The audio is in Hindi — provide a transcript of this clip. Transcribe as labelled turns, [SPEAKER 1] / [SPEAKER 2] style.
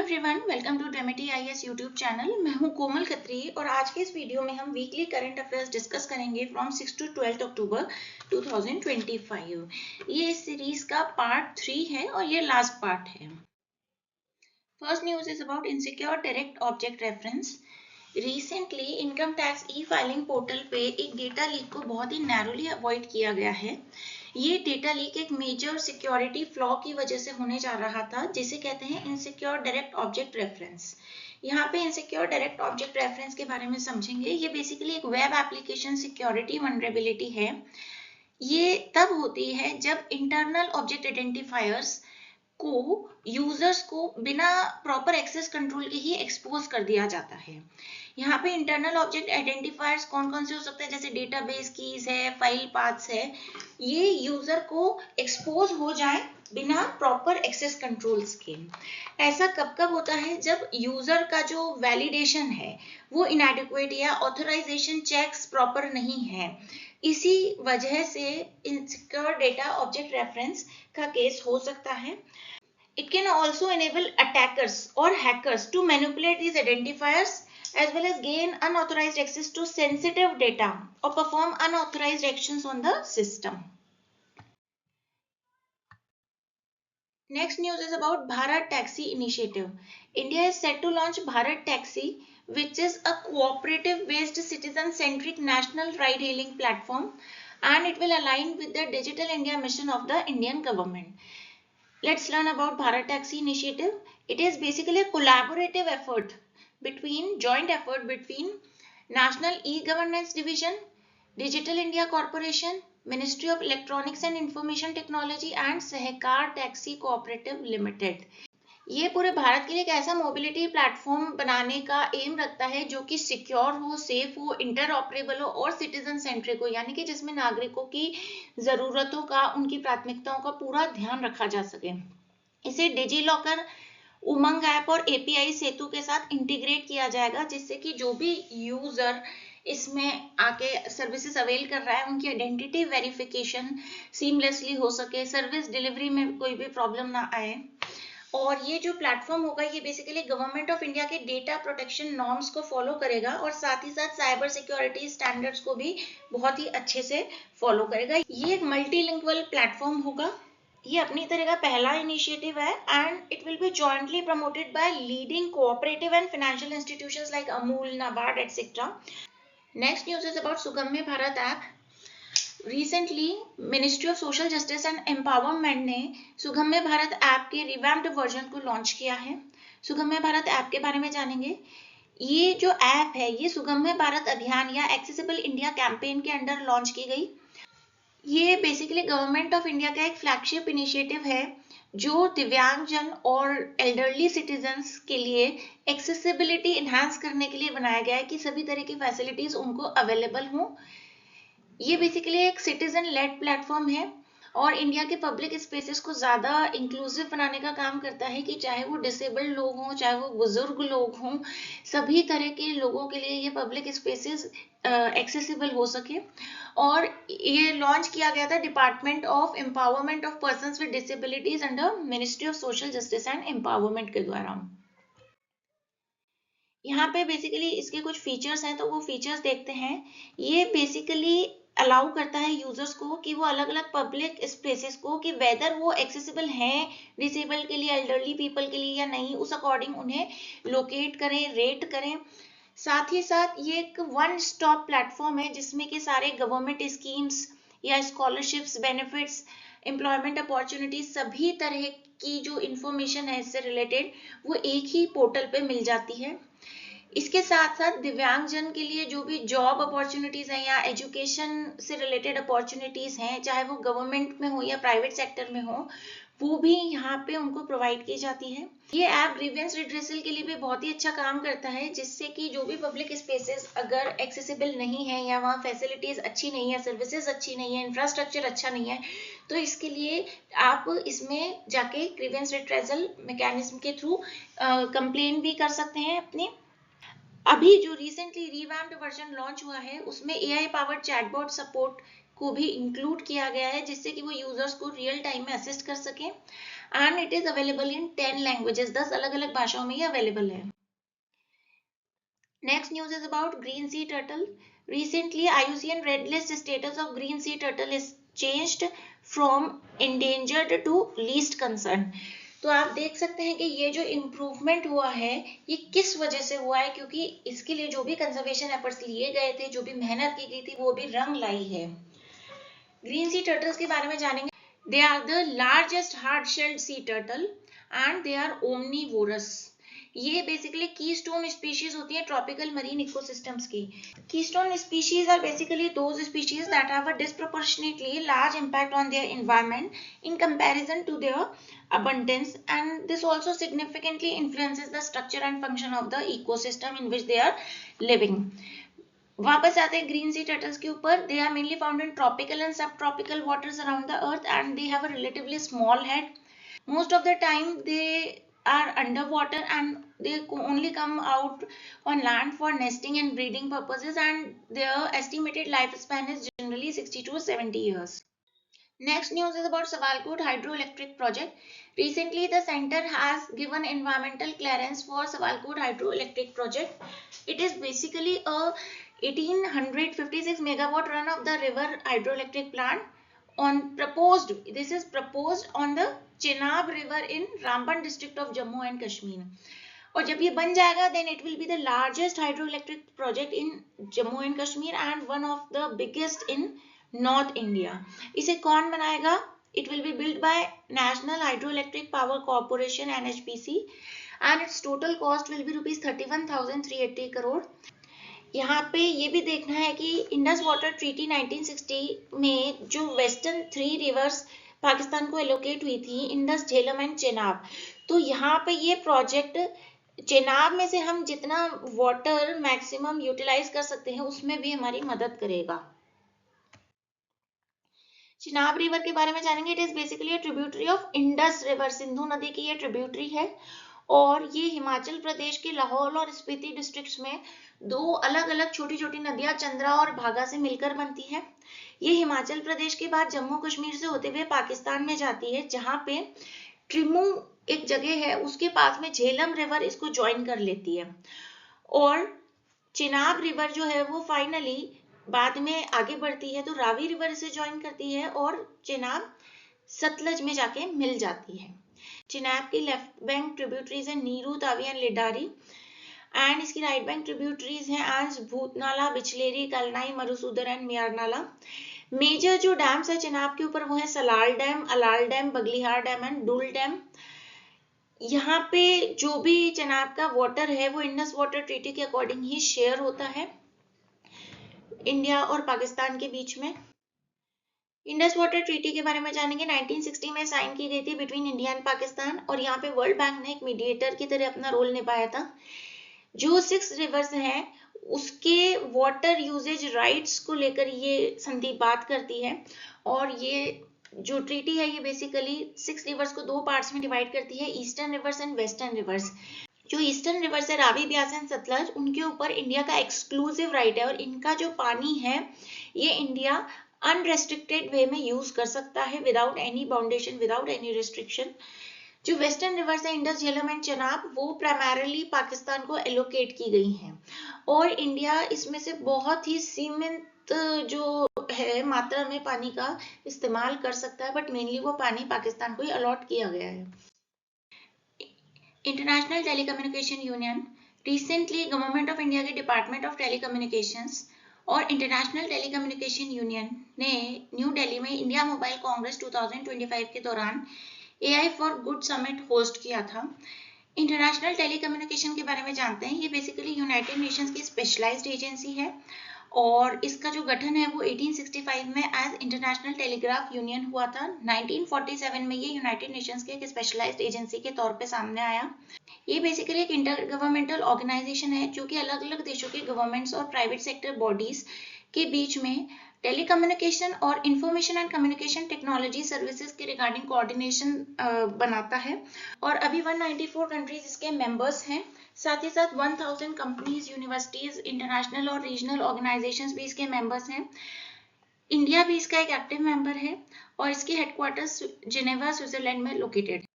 [SPEAKER 1] एवरीवन, वेलकम टू डेमेटी आईएएस यूट्यूब चैनल। मैं हूं कोमल खत्री और आज के इस वीडियो में हम वीकली करंट अफेयर्स डिस्कस करेंगे फ्रॉम 6 टू 12 अक्टूबर 2025। ये इस सीरीज का पार्ट 3 है और ये लास्ट पार्ट है। First news is about insecure direct object reference. Recently income tax e filing portal पे एक डेटा लीक को बहुत ही नैरोली अवॉइड किया गया है। ये डेटा लीक एक मेजर सिक्योरिटी फ्लॉ की वजह से होने जा रहा था, जिसे कहते हैं इनसिक्योर डायरेक्ट ऑब्जेक्ट रेफरेंस। यहाँ पे इनसिक्योर डायरेक्ट ऑब्जेक्ट रेफरेंस के बारे में समझेंगे। ये बेसिकली एक वेब एप्लीकेशन सिक्योरिटी वनरेबिलिटी है। ये तब होती है जब इंटरनल ऑब्जेक्ट आइडेंटिफायर्स को यूजर्स को बिना प्रॉपर एक्सेस कंट्रोल के ही एक्सपोज कर दिया जाता है। यहाँ पे इंटरनल ऑब्जेक्ट आइडेंटिफायर्स कौन कौन से हो सकते हैं, जैसे डेटाबेस कीज है, फाइल पाथ्स है। ये यूजर को एक्सपोज हो जाए बिना प्रॉपर एक्सेस कंट्रोल्स के। ऐसा कब कब होता है, जब यूजर का जो वैलिडेशन है वो इनएडिक्वेट या ऑथराइजेशन चेक्स प्रॉपर नहीं है। इसी वजह से इनसिक्योर डेटा ऑब्जेक्ट रेफरेंस का केस हो सकता है। It can also enable attackers or hackers to manipulate these identifiers as well as gain unauthorized access to sensitive data or perform unauthorized actions on the system. Next news is about Bharat Taxi initiative. India is set to launch Bharat Taxi, which is a cooperative based citizen centric national ride hailing platform, and it will align with the Digital India mission of the Indian government. Let's learn about Bharat Taxi initiative. It is basically a collaborative joint effort between National E-Governance Division, Digital India Corporation, Ministry of Electronics and Information Technology and Sehkar Taxi Cooperative Limited. ये पूरे भारत के लिए एक ऐसा मोबिलिटी प्लेटफॉर्म बनाने का एम रखता है जो कि सिक्योर हो, सेफ हो, इंटरऑपरेबल हो और सिटीजन सेंट्रिक हो, यानी कि जिसमें नागरिकों की जरूरतों का, उनकी प्राथमिकताओं का पूरा ध्यान रखा जा सके। इसे डिजी लॉकर, उमंग ऐप और एपीआई सेतु के साथ इंटीग्रेट किया जाएगा, जिससे कि जो भी यूजर इसमें आके सर्विसेज अवेल कर रहा है उनकी आइडेंटिटी वेरिफिकेशन सीमलेसली हो सके, सर्विस डिलीवरी में कोई भी प्रॉब्लम ना आए। और ये जो प्लेटफॉर्म होगा ये बेसिकली गवर्नमेंट ऑफ इंडिया के डेटा प्रोटेक्शन नॉर्म्स को फॉलो करेगा और साथ ही साथ साइबर सिक्योरिटी स्टैंडर्ड्स को भी बहुत ही अच्छे से फॉलो करेगा। ये एक मल्टीलिंगुअल प्लेटफॉर्म होगा। ये अपनी तरह का पहला इनिशिएटिव है and it will be jointly promoted by leading cooperative and financial institutions like Amul, NABARD etcetera. Next news is about Sugamya Bharat app. Recently ministry of social justice and empowerment ने सुगम्य भारत ऐप के रिवैम्प्ड वर्जन को लॉन्च किया है। सुगम्य भारत ऐप के बारे में जानेंगे। ये जो ऐप है ये सुगम्य भारत अभियान या एक्सेसिबल इंडिया कैंपेन के अंडर लॉन्च की गई। ये बेसिकली गवर्नमेंट ऑफ इंडिया का एक फ्लैगशिप इनिशिएटिव है जो दिव्यांगजन और एल्डरली सिटीजन्स के लिए एक्सेसिबिलिटी इन्हांस करने के लिए बनाया गया है कि सभी तरह की फैसिलिटीज उनको अवेलेबल हों। ये बेसिकली एक सिटीजन लेड प्लेटफॉर्म है और इंडिया के पब्लिक स्पेसेस को ज़्यादा इंक्लूसिव बनाने का काम करता है कि चाहे वो डिसेबल्ड लोग हों, चाहे वो बुजुर्ग लोग हों, सभी तरह के लोगों के लिए ये पब्लिक स्पेसेस एक्सेसिबल हो सके। और ये लॉन्च किया गया था department of empowerment of persons with disabilities under ministry of social justice and empowerment के द्वारा। यहाँ पे बेसिकली इसके कुछ फीचर्स हैं, तो वो फीचर्स देखते हैं। ये बेसिकली अलाउ करता है यूजर्स को कि वो अलग अलग पब्लिक स्पेसेस को कि वेदर वो एक्सेसिबल हैं डिसेबल के लिए, एल्डरली पीपल के लिए या नहीं, उस अकॉर्डिंग उन्हें लोकेट करें, रेट करें। साथ ही साथ ये एक वन स्टॉप प्लेटफॉर्म है जिसमें कि सारे गवर्नमेंट स्कीम्स या स्कॉलरशिप्स, बेनिफिट्स, एम्प्लॉयमेंट अपॉर्चुनिटीज, सभी तरह की जो इंफॉर्मेशन है इससे रिलेटेड वो एक ही पोर्टल पे मिल जाती है। इसके साथ साथ दिव्यांगजन के लिए जो भी जॉब अपॉर्चुनिटीज हैं या एजुकेशन से रिलेटेड अपॉर्चुनिटीज हैं, चाहे वो गवर्नमेंट में हो या प्राइवेट सेक्टर में हो, वो भी यहाँ पे उनको प्रोवाइड की जाती है। ये ऐप ग्रीवेंस रिड्रेसल के लिए भी बहुत ही अच्छा काम करता है, जिससे कि जो भी पब्लिक स्पेसेस अगर एक्सेसिबल नहीं है या वहाँ फैसिलिटीज अच्छी नहीं है, सर्विसेज अच्छी नहीं है, इंफ्रास्ट्रक्चर अच्छा नहीं है, तो इसके लिए आप इसमें जाके ग्रीवेंस रिड्रेसल मैकेनिज्म के थ्रू कंप्लेन भी कर सकते हैं अपनी। अभी जो रिसेंटली रिवैम्प्ड वर्जन लॉन्च हुआ है उसमें एआई पावर्ड चैटबॉट सपोर्ट को भी इंक्लूड किया गया है, जिससे कि वो यूजर्स को रियल टाइम में असिस्ट कर सकें। And it is available in 10 languages, 10 अलग अलग भाषाओं में ये अवेलेबल है. Next news is about green sea turtle. Recently, IUCN Red List status of green sea turtle is changed from endangered to least concern. तो आप देख सकते हैं कि ये जो इम्प्रूवमेंट हुआ है ये किस वजह से हुआ है, क्योंकि इसके लिए जो भी कंजर्वेशन एफर्ट्स लिए गए थे, जो भी मेहनत की गई थी, वो भी रंग लाई है. ग्रीन सी टर्टल्स के बारे में जानेंगे. They are the largest hard shelled sea turtle and they are omnivorous. ये बेसिकली कीस्टोन स्पीशीज होती है ट्रॉपिकल मरीन इकोसिस्टम्स की. Keystone species are basically those species that have a disproportionately large impact on their environment in comparison to their abundance, and this also significantly influences the structure and function of the ecosystem in which they are living. वापस आते हैं ग्रीन सी टर्टल्स के ऊपर. They are mainly found in tropical and subtropical waters around the earth and they have a relatively small head. Most of the time they are underwater and they only come out on land for nesting and breeding purposes, and their estimated lifespan is generally 60 to 70 years. Next news is about Sawalkot hydroelectric project. Recently the center has given environmental clearance for Sawalkot hydroelectric project. It is basically a 1856 megawatt run of the river hydroelectric plant this is proposed on the Chenab river in Ramban district of Jammu and Kashmir. और जब ये बन जाएगा then it will be the largest hydroelectric project in Jammu and Kashmir and one of the biggest in North India. इसे कौन बनाएगा? It will be built by National Hydroelectric Power Corporation NHPC and its total cost will be rupees 31,380 crore. यहाँ पे ये भी देखना है कि इंडस वाटर ट्रीटी 1960 में जो वेस्टर्न 3 रिवर्स पाकिस्तान को एलोकेट हुई थी, इंडस, झेलम एंड चेनाब, तो यहाँ पे ये प्रोजेक्ट चेनाब में से हम जितना वाटर मैक्सिमम यूटिलाइज कर सकते हैं उसमें भी हमारी मदद करेगा. चेनाब रिवर के बारे में जानेंगे. It is basically a tributary of Indus river. Sindhu नदी की ये ट्रिब्यूटरी है और ये हिमाचल प्रदेश के लाहौल और स्पीति डिस्ट्रिक्ट्स में दो अलग अलग छोटी छोटी नदियां चंद्रा और भागा से मिलकर बनती है. ये हिमाचल प्रदेश के बाद जम्मू कश्मीर से होते हुए पाकिस्तान में जाती है, जहां पे ट्रिमू एक जगह है उसके पास में झेलम रिवर इसको ज्वाइन कर लेती है. और चेनाब रिवर जो है वो फाइनली बाद में आगे बढ़ती है तो रावी रिवर इसे ज्वाइन करती है और चेनाब सतलज में जाके मिल जाती है. चेनाब की लेफ्ट बैंक ट्रिब्यूटरीज है नीरू, तावी एंड लिडारी एंड इसकी राइट बैंक ट्रिब्यूटरीज हैं आज भूतनाला, बिचलेरी, कलनाई, मरुसूदर एंड मियारनाला. मेजर जो डैम्स है चेनाब के ऊपर वो है Salal dam, Alal dam, Baglihar dam and Dul dam. यहाँ पे जो भी चेनाब का वाटर है वो इंडस वाटर ट्रीटी के अकॉर्डिंग ही शेयर होता है इंडिया और पाकिस्तान के बीच में. इंडस वाटर ट्रीटी के बारे में जानेंगे. 1960 में साइन की गई थी बिटवीन इंडिया एंड पाकिस्तान और यहाँ पे वर्ल्ड बैंक ने एक मीडिएटर की तरह अपना रोल निभाया था. जो 6 रिवर्स हैं उसके वाटर यूजेज राइट्स को लेकर ये संधि बात करती है और ये जो ट्रीटी है ये बेसिकली 6 रिवर्स को 2 पार्ट्स में डिवाइड करती है, eastern reverse and western rivers. जो ईस्टर्न रिवर्स है रावी, ब्यास एंड सतलज, उनके ऊपर इंडिया का एक्सक्लूसिव राइट है और इनका जो पानी है ये इंडिया अनरेस्ट्रिक्टेड वे में यूज कर सकता है विदाउट एनी बाउंडेशन, विदाउट एनी रिस्ट्रिक्शन. जो वेस्टर्न रिवर्स है इंडस, झेलम एंड चेनाब वो प्राइमरली पाकिस्तान को एलोकेट की गई हैं और इंडिया इसमें से बहुत ही सीमित जो है मात्रा में पानी का इस्तेमाल कर सकता है, बट मेनली वो पानी पाकिस्तान को ही अलॉट किया गया है. International telecommunication union. Recently government of India के डिपार्टमेंट ऑफ टेलीकम्युनिकेशंस और इंटरनेशनल टेलीकम्युनिकेशन यूनियन ने न्यू दिल्ली में इंडिया मोबाइल कांग्रेस 2025 के दौरान AI for good summit host किया था. इंटरनेशनल टेलीकम्युनिकेशन के बारे में जानते हैं. ये बेसिकली यूनाइटेड नेशंस की स्पेशलाइज्ड एजेंसी है और इसका जो गठन है वो 1865 में एज इंटरनेशनल टेलीग्राफ यूनियन हुआ था. 1947 में ये यूनाइटेड नेशंस के एक स्पेशलाइज्ड एजेंसी के तौर पे सामने आया. ये बेसिकली एक इंटर गवर्नमेंटल ऑर्गेनाइजेशन है जो कि अलग अलग देशों के गवर्नमेंट्स और प्राइवेट सेक्टर बॉडीज के बीच में टेलीकम्युनिकेशन और information and communication technology services के रिगार्डिंग कोऑर्डिनेशन बनाता है और अभी 194 कंट्रीज इसके मेंबर्स हैं. साथ ही साथ 1000 कंपनीज, यूनिवर्सिटीज, इंटरनेशनल और रीजनल ऑर्गेनाइजेशंस भी इसके मेंबर्स हैं. इंडिया भी इसका एक एक्टिव मेंबर है और इसकी हेडक्वार्टर्स जिनेवा, स्विट्जरलैंड में लोकेटेड है.